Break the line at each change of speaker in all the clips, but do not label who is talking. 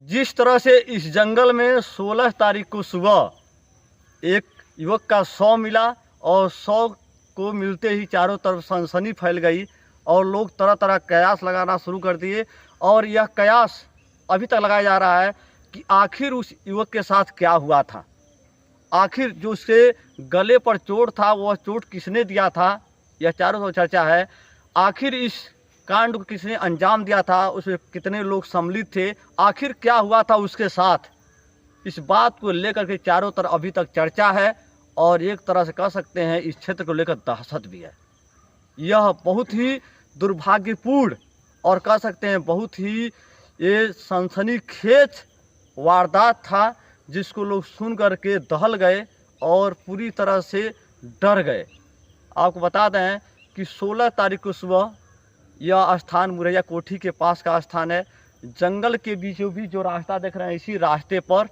जिस तरह से इस जंगल में 16 तारीख को सुबह एक युवक का शव मिला और शव को मिलते ही चारों तरफ सनसनी फैल गई और लोग तरह तरह कयास लगाना शुरू कर दिए। और यह कयास अभी तक लगाया जा रहा है कि आखिर उस युवक के साथ क्या हुआ था, आखिर जो उसके गले पर चोट था वह चोट किसने दिया था, यह चारों तरफ चर्चा है। आखिर इस कांड को किसने अंजाम दिया था, उसमें कितने लोग सम्मिलित थे, आखिर क्या हुआ था उसके साथ, इस बात को लेकर के चारों तरफ अभी तक चर्चा है। और एक तरह से कह सकते हैं इस क्षेत्र को लेकर दहशत भी है। यह बहुत ही दुर्भाग्यपूर्ण और कह सकते हैं बहुत ही ये सनसनीखेज वारदात था, जिसको लोग सुन करके दहल गए और पूरी तरह से डर गए। आपको बता दें कि 16 तारीख को सुबह यह स्थान मुरैया कोठी के पास का स्थान है। जंगल के बीचों बीच जो रास्ता देख रहे हैं, इसी रास्ते पर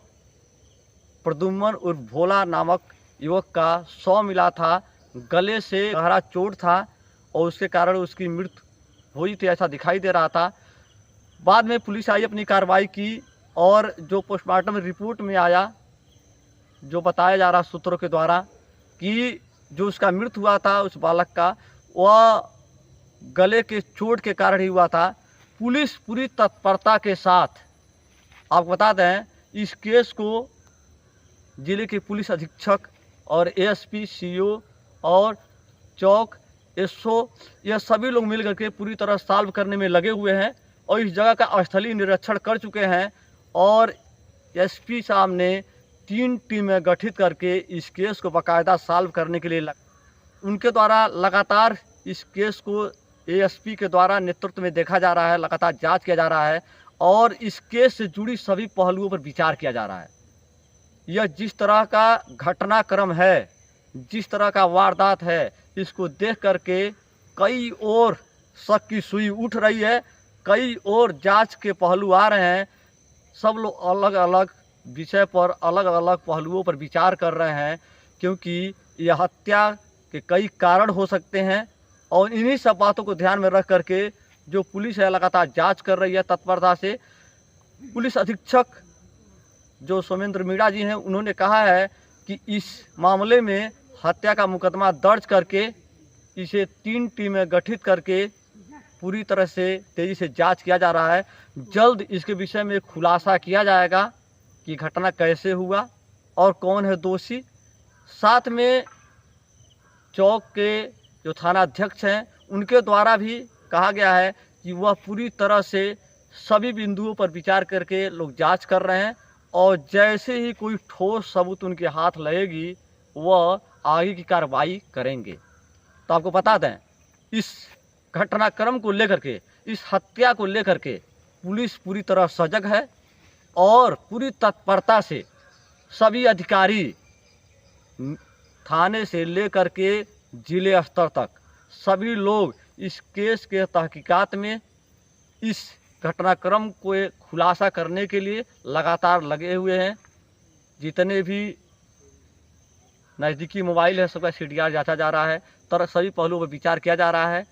प्रद्युम्न उर्फ भोला नामक युवक का शव मिला था। गले से गहरा चोट था और उसके कारण उसकी मृत्यु हुई थी, ऐसा दिखाई दे रहा था। बाद में पुलिस आई, अपनी कार्रवाई की और जो पोस्टमार्टम रिपोर्ट में आया, जो बताया जा रहा सूत्रों के द्वारा कि जो उसका मृत्यु हुआ था उस बालक का, वह गले के चोट के कारण ही हुआ था। पुलिस पूरी तत्परता के साथ, आपको बता दें इस केस को जिले के पुलिस अधीक्षक और एएसपी, सीओ और चौक एसओ, यह सभी लोग मिल करके पूरी तरह सॉल्व करने में लगे हुए हैं और इस जगह का स्थलीय निरीक्षण कर चुके हैं। और एसपी साहब ने 3 टीमें गठित करके इस केस को बाकायदा सॉल्व करने के लिए उनके द्वारा लगातार इस केस को एएसपी के द्वारा नेतृत्व में देखा जा रहा है, लगातार जांच किया जा रहा है और इस केस से जुड़ी सभी पहलुओं पर विचार किया जा रहा है। यह जिस तरह का घटनाक्रम है, जिस तरह का वारदात है, इसको देख करके कई और शक की सुई उठ रही है, कई और जांच के पहलू आ रहे हैं। सब लोग अलग अलग विषय पर अलग अलग पहलुओं पर विचार कर रहे हैं, क्योंकि यह हत्या के कई कारण हो सकते हैं और इन्हीं सब बातों को ध्यान में रख करके जो पुलिस है लगातार जांच कर रही है तत्परता से। पुलिस अधीक्षक जो सोमेंद्र मीणा जी हैं, उन्होंने कहा है कि इस मामले में हत्या का मुकदमा दर्ज करके इसे 3 टीमें गठित करके पूरी तरह से तेज़ी से जांच किया जा रहा है। जल्द इसके विषय में खुलासा किया जाएगा कि घटना कैसे हुआ और कौन है दोषी। साथ में चौक के जो थाना अध्यक्ष हैं, उनके द्वारा भी कहा गया है कि वह पूरी तरह से सभी बिंदुओं पर विचार करके लोग जांच कर रहे हैं और जैसे ही कोई ठोस सबूत उनके हाथ लगेगी वह आगे की कार्रवाई करेंगे। तो आपको बता दें इस घटनाक्रम को लेकर के, इस हत्या को लेकर के पुलिस पूरी तरह सजग है और पूरी तत्परता से सभी अधिकारी थाने से लेकर के जिले स्तर तक सभी लोग इस केस के तहकीकात में इस घटनाक्रम को खुलासा करने के लिए लगातार लगे हुए हैं। जितने भी नज़दीकी मोबाइल है सबका CDR जांचा जा रहा है, तरह सभी पहलुओं पर विचार किया जा रहा है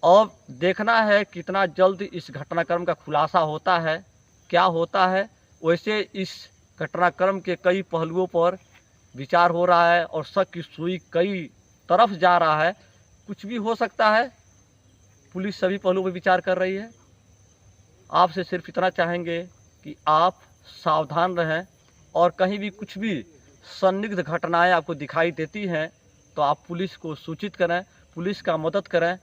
और देखना है कितना जल्द इस घटनाक्रम का खुलासा होता है, क्या होता है। वैसे इस घटनाक्रम के कई पहलुओं पर विचार हो रहा है और शक की सुई कई तरफ जा रहा है, कुछ भी हो सकता है। पुलिस सभी पहलुओं पर विचार कर रही है। आपसे सिर्फ इतना चाहेंगे कि आप सावधान रहें और कहीं भी कुछ भी संदिग्ध घटनाएं आपको दिखाई देती हैं तो आप पुलिस को सूचित करें, पुलिस का मदद करें।